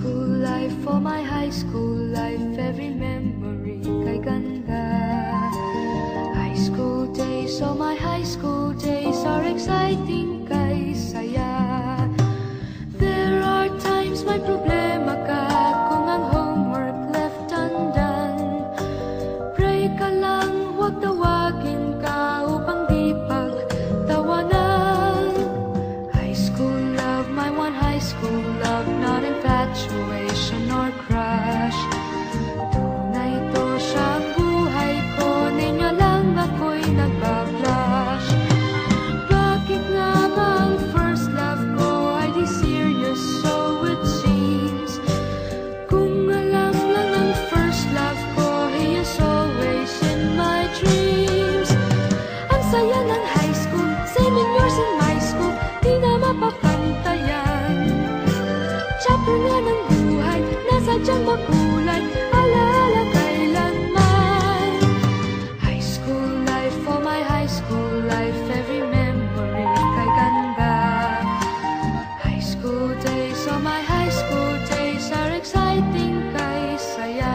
school life, for my high school life, every memory kay ganda. High school days, oh my high school days are exciting kay saya. There are times may problema ka kung ang homework left undone. Pray ka lang, huwag tawagin ka upang di pagtawanan. High school love, my one high school love, not infatuation or crush. Tunay to siyang buhay ko, ninyo lang ako'y nagbablush. Bakit nga ba ang first love ko ay di serious, so it seems? Kung alam lang ang first love ko, he is always in my dreams. Ang saya ng high school, 7 years in my school, di na mapapantayan. Chapter nga ng buhay, nasadyang makulay, alaala kailanman. High school life, for my high school life, every memory kay ganda. High school days, oh my high school days are exciting kay saya.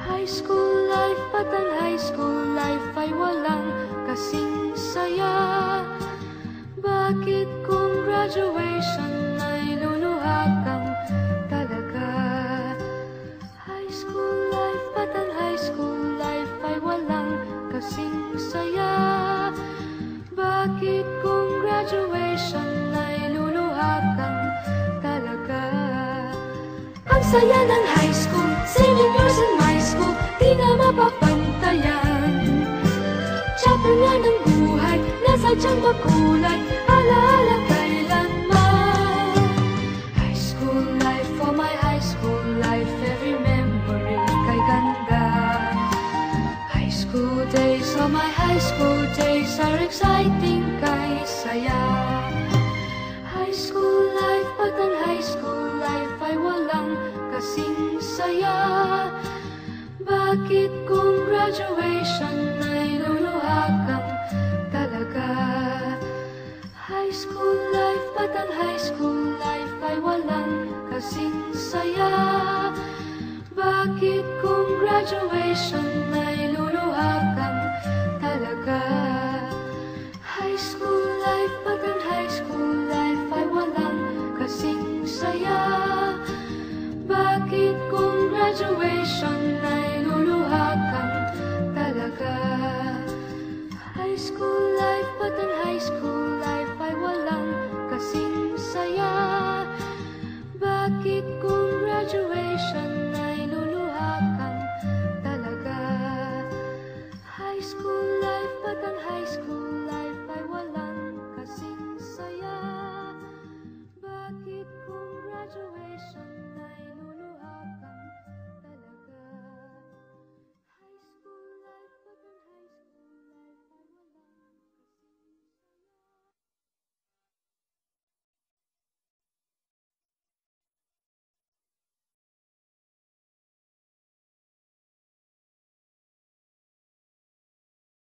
High school life, at ang high school life ay walang kasing saya. Bakit kung graduation ay luluha kang talaga? High school life, at ang high school life ay walang kasing saya. Bakit kung graduation ay luluha kang talaga? Ang saya ng high school, 7 years in my school, di na mapapantayan. Chapter nga ng buhay, nasadyang makulay, alaala kailanman. High school life, for my high school life, every memory kay ganda. High school days, oh my high school days are exciting kay saya. High school life, at ang high school life ay walang kasing saya. Bakit kung graduation ay luluha kang talaga? High school life, at ang high school life ay walang kasing saya. Bakit kung graduation ay